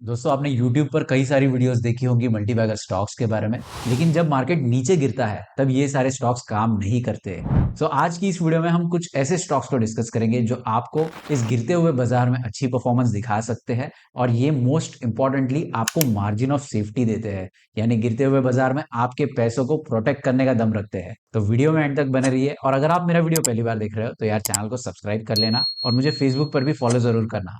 दोस्तों आपने YouTube पर कई सारी वीडियोस देखी होंगी मल्टीबैगर स्टॉक्स के बारे में। लेकिन जब मार्केट नीचे गिरता है तब ये सारे स्टॉक्स काम नहीं करते। आज की इस वीडियो में हम कुछ ऐसे स्टॉक्स को डिस्कस करेंगे जो आपको इस गिरते हुए बाजार में अच्छी परफॉर्मेंस दिखा सकते हैं और ये मोस्ट इंपॉर्टेंटली आपको मार्जिन ऑफ सेफ्टी देते हैं। यानी गिरते हुए बाजार में आपके पैसों को प्रोटेक्ट करने का दम रखते हैं। तो वीडियो में एंड तक बने रहिए और अगर आप मेरा वीडियो पहली बार देख रहे हो तो यार चैनल को सब्सक्राइब कर लेना और मुझे फेसबुक पर भी फॉलो जरूर करना।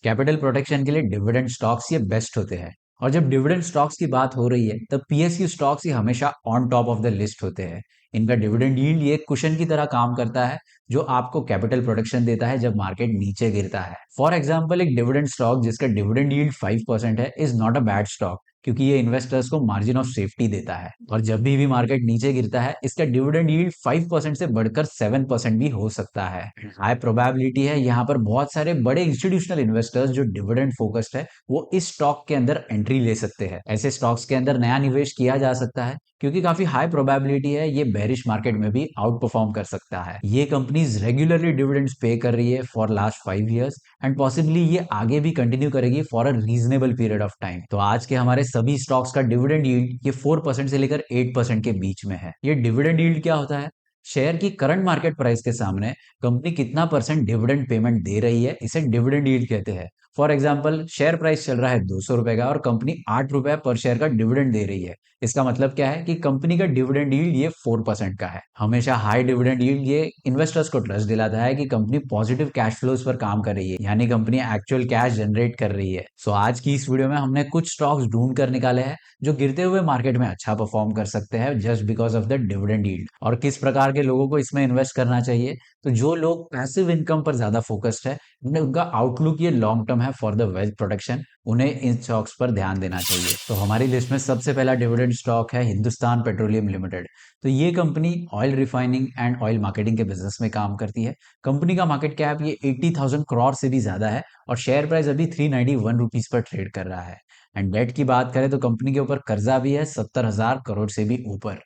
कैपिटल प्रोटेक्शन के लिए डिविडेंड स्टॉक्स ये बेस्ट होते हैं। और जब डिविडेंड स्टॉक्स की बात हो रही है तब पीएसयू स्टॉक्स ही हमेशा on top of the list होते हैं। इनका डिविडेंड यील्ड ये कुशन की तरह काम करता है जो आपको कैपिटल प्रोटेक्शन देता है जब मार्केट नीचे गिरता है। फॉर एग्जाम्पल एक डिविडेंड स्टॉक जिसका डिविडेंड यील्ड 5% है is not a bad stock, क्योंकि ये इन्वेस्टर्स को मार्जिन ऑफ सेफ्टी देता है। और जब भी मार्केट नीचे गिरता है इसका डिविडेंड यील्ड 5% से बढ़कर 7% भी हो सकता है। हाई प्रोबेबिलिटी है यहाँ पर बहुत सारे बड़े इंस्टीट्यूशनल इन्वेस्टर्स जो डिविडेंड फोकस्ड है वो इस स्टॉक के अंदर एंट्री ले सकते हैं। ऐसे स्टॉक्स के अंदर नया निवेश किया जा सकता है क्योंकि काफी हाई प्रोबेबिलिटी है ये बेरिश मार्केट में भी आउट परफॉर्म कर सकता है। ये कंपनीज रेगुलरली डिविडेंड्स पे कर रही है for last 5 years and possibly ये आगे भी कंटिन्यू करेगी for a reasonable period of time. तो आज के हमारे सभी स्टॉक्स का डिविडेंड यील्ड ये 4% से लेकर 8% के बीच में है। ये डिविडेंड यील्ड क्या होता है? शेयर की करंट मार्केट प्राइस के सामने कंपनी कितना परसेंट डिविडेंड पेमेंट दे रही है, इसे डिविडेंड यील्ड कहते हैं। फॉर एग्जांपल शेयर प्राइस चल रहा है 200 रुपए का और कंपनी 8 रुपए पर शेयर का डिविडेंड दे रही है। इसका मतलब क्या है कि कंपनी का डिविडेंड यील्ड ये 4% का है। हमेशा हाई डिविडेंड यील्ड ये इन्वेस्टर्स को ट्रस्ट दिलाता है कि कंपनी पॉजिटिव कैश फ्लोज पर काम कर रही है, यानी कंपनी एक्चुअल कैश जनरेट कर रही है। आज की इस वीडियो में हमने कुछ स्टॉक्स ढूंढ कर निकाले हैं जो गिरते हुए मार्केट में अच्छा परफॉर्म कर सकते हैं just because of the dividend yield. और किस प्रकार के लोगों को इसमें इन्वेस्ट करना चाहिए? तो जो लोग पैसिव इनकम पर ज्यादा फोकस्ड है, उन्हें उनका आउटलुक ये लॉन्ग टर्म है फॉर द वेल्थ प्रोटेक्शन, उन्हें इन स्टॉक्स पर ध्यान देना चाहिए। तो हमारी लिस्ट में सबसे पहला डिविडेंड स्टॉक है हिंदुस्तान पेट्रोलियम लिमिटेड। तो ये company oil refining and oil marketing के बिजनेस में काम करती है। कंपनी का मार्केट कैप ये 80,000 करोड़ से भी ज्यादा है और शेयर प्राइस अभी 391 रुपीज पर ट्रेड कर रहा है। एंड डेट की बात करें तो कंपनी के ऊपर कर्जा भी है 70,000 करोड़ से भी ऊपर।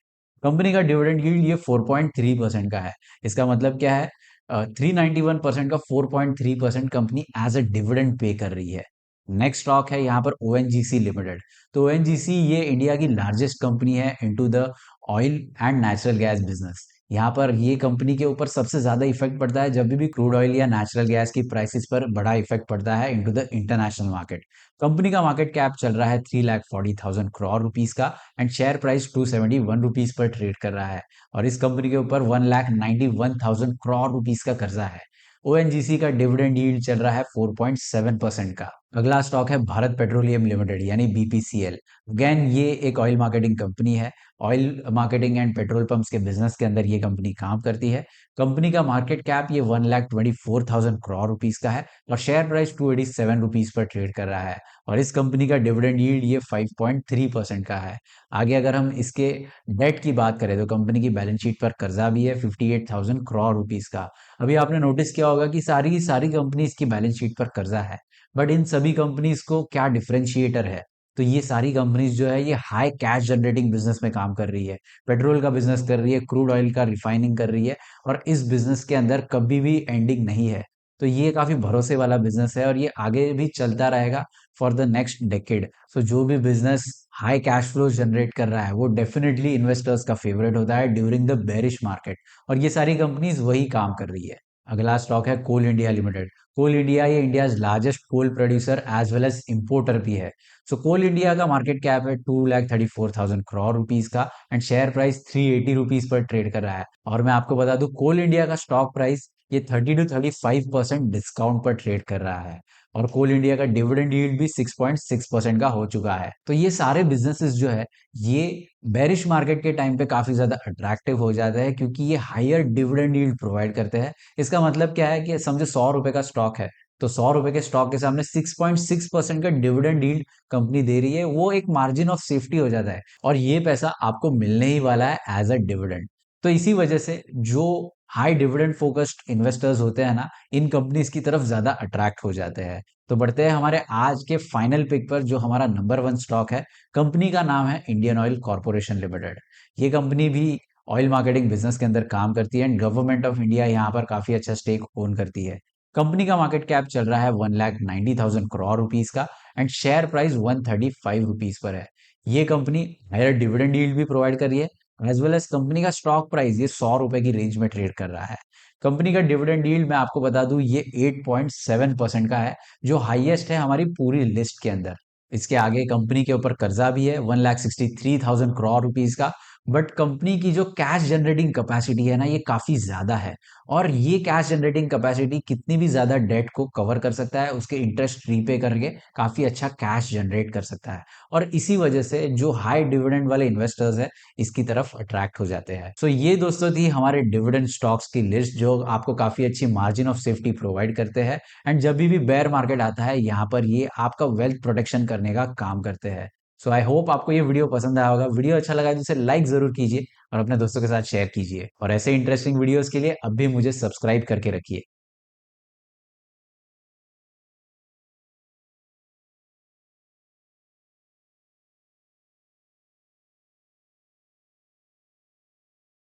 कंपनी का डिविडेंड यील्ड ये 4.3% का है। इसका मतलब क्या है? 391% का 4.3% company as a dividend pay कर रही है। नेक्स्ट स्टॉक है यहाँ पर ओएनजीसी लिमिटेड। तो ओएनजीसी ये इंडिया की लार्जेस्ट कंपनी है into the oil and natural gas business. यहाँ पर ये कंपनी के ऊपर सबसे ज्यादा इफेक्ट पड़ता है जब भी क्रूड ऑयल या नेचुरल गैस की प्राइसेस पर बड़ा इफेक्ट पड़ता है into the international market. Company का मार्केट कैप चल रहा है 3,40,000 करोड़ रुपीस का एंड शेयर प्राइस 271 रुपीज पर ट्रेड कर रहा है। और इस कंपनी के ऊपर 1,91,000 करोड़ रुपीस का कर्जा है। ओएनजीसी का डिविडेंड यील्ड चल रहा है 4.7% का। अगला स्टॉक है भारत पेट्रोलियम लिमिटेड यानी बीपीसीएल। अगेन ये एक ऑयल मार्केटिंग कंपनी है। Oil marketing and petrol pumps के बिजनेस के अंदर ये कंपनी काम करती है। कंपनी का मार्केट कैप ये 1,24,000 करोड़ रुपीस का है और शेयर प्राइस 287 रुपीज पर ट्रेड कर रहा है। और इस कंपनी का डिविडेंड यील्ड ये 5.3% का है। आगे अगर हम इसके डेट की बात करें तो कंपनी की बैलेंस शीट पर कर्जा भी है 58,000 करोड़ रुपीस का। अभी आपने नोटिस किया होगा कि सारी की सारी कंपनीज की बैलेंस शीट पर कर्जा है, बट इन सभी कंपनीज को क्या डिफरेंशिएटर है? तो ये सारी कंपनीज जो है ये हाई कैश जनरेटिंग बिजनेस में काम कर रही है। पेट्रोल का बिजनेस कर रही है, क्रूड ऑयल का रिफाइनिंग कर रही है और इस बिजनेस के अंदर कभी भी एंडिंग नहीं है। तो ये काफी भरोसे वाला बिजनेस है और ये आगे भी चलता रहेगा फॉर द नेक्स्ट डेकेड। जो भी business high cash flow generate कर रहा है वो डेफिनेटली इन्वेस्टर्स का फेवरेट होता है ड्यूरिंग द बेरिश मार्केट। और ये सारी कंपनीज वही काम कर रही है। अगला स्टॉक है Coal India Limited. Coal India ये India largest coal producer as well as importer भी है। कोल इंडिया का मार्केट कैप है 2,34,000 करोड़ रुपीस का एंड शेयर प्राइस 380 रुपीज पर ट्रेड कर रहा है। और मैं आपको बता दूं कोल इंडिया का स्टॉक प्राइस ये 30 to 35% डिस्काउंट पर ट्रेड कर रहा है। और कोल इंडिया का डिविडेंड यील्ड भी 6.6% का हो चुका है। तो ये सारे बिजनेसेस जो है ये बेरिश मार्केट के टाइम पे काफी ज्यादा अट्रैक्टिव हो जाता है क्योंकि ये हायर डिविडेंड यील्ड प्रोवाइड करते हैं। इसका मतलब क्या है कि समझो 100 रुपए का स्टॉक है, तो 100 रुपए के स्टॉक के सामने 6.6% का डिविडेंड यील्ड कंपनी दे रही है, वो एक मार्जिन ऑफ सेफ्टी हो जाता है और ये पैसा आपको मिलने ही वाला है एज अ डिविडेंड। तो इसी वजह से जो हाई डिविडेंड फोकस्ड इन्वेस्टर्स होते हैं ना, इन कंपनीज की तरफ ज्यादा अट्रैक्ट हो जाते हैं। तो बढ़ते हैं हमारे आज के फाइनल पिक पर जो हमारा नंबर 1 स्टॉक है। कंपनी का नाम है इंडियन ऑयल कॉर्पोरेशन लिमिटेड। ये कंपनी भी ऑयल मार्केटिंग बिजनेस के अंदर काम करती है एंड गवर्नमेंट ऑफ इंडिया यहाँ पर काफी अच्छा स्टेक ओन करती है। कंपनी का मार्केट कैप चल रहा है 1,90,000 करोड़ रुपीस का एंड शेयर प्राइस 135 रुपीस पर है। ये कंपनी हायर डिविडेंड यील्ड भी प्रोवाइड कर रही है, एज वेल एज कंपनी का स्टॉक प्राइस ये 100 रुपए की रेंज में ट्रेड कर रहा है। कंपनी का डिविडेंड यील्ड मैं आपको बता दूं ये 8.7% का है, जो हाईएस्ट है हमारी पूरी लिस्ट के अंदर। इसके आगे कंपनी के ऊपर कर्जा भी है 1,63,000 करोड़ रुपीस का। बट कंपनी की जो कैश जनरेटिंग कैपेसिटी है ना, ये काफी ज्यादा है। और ये कैश जनरेटिंग कैपेसिटी कितनी भी ज्यादा डेट को कवर कर सकता है, उसके इंटरेस्ट रीपे करके काफी अच्छा कैश जनरेट कर सकता है। और इसी वजह से जो हाई डिविडेंड वाले इन्वेस्टर्स है इसकी तरफ अट्रैक्ट हो जाते हैं। सो ये दोस्तों थी हमारे डिविडेंड स्टॉक्स की लिस्ट, जो आपको काफी अच्छी मार्जिन ऑफ सेफ्टी प्रोवाइड करते हैं एंड जब भी बेयर मार्केट आता है यहाँ पर ये आपका वेल्थ प्रोटेक्शन करने का काम करते हैं। सो आई होप आपको ये वीडियो पसंद आया होगा। वीडियो अच्छा लगा तो इसे लाइक जरूर कीजिए और अपने दोस्तों के साथ शेयर कीजिए, और ऐसे इंटरेस्टिंग वीडियोस के लिए अब भी मुझे सब्सक्राइब करके रखिए।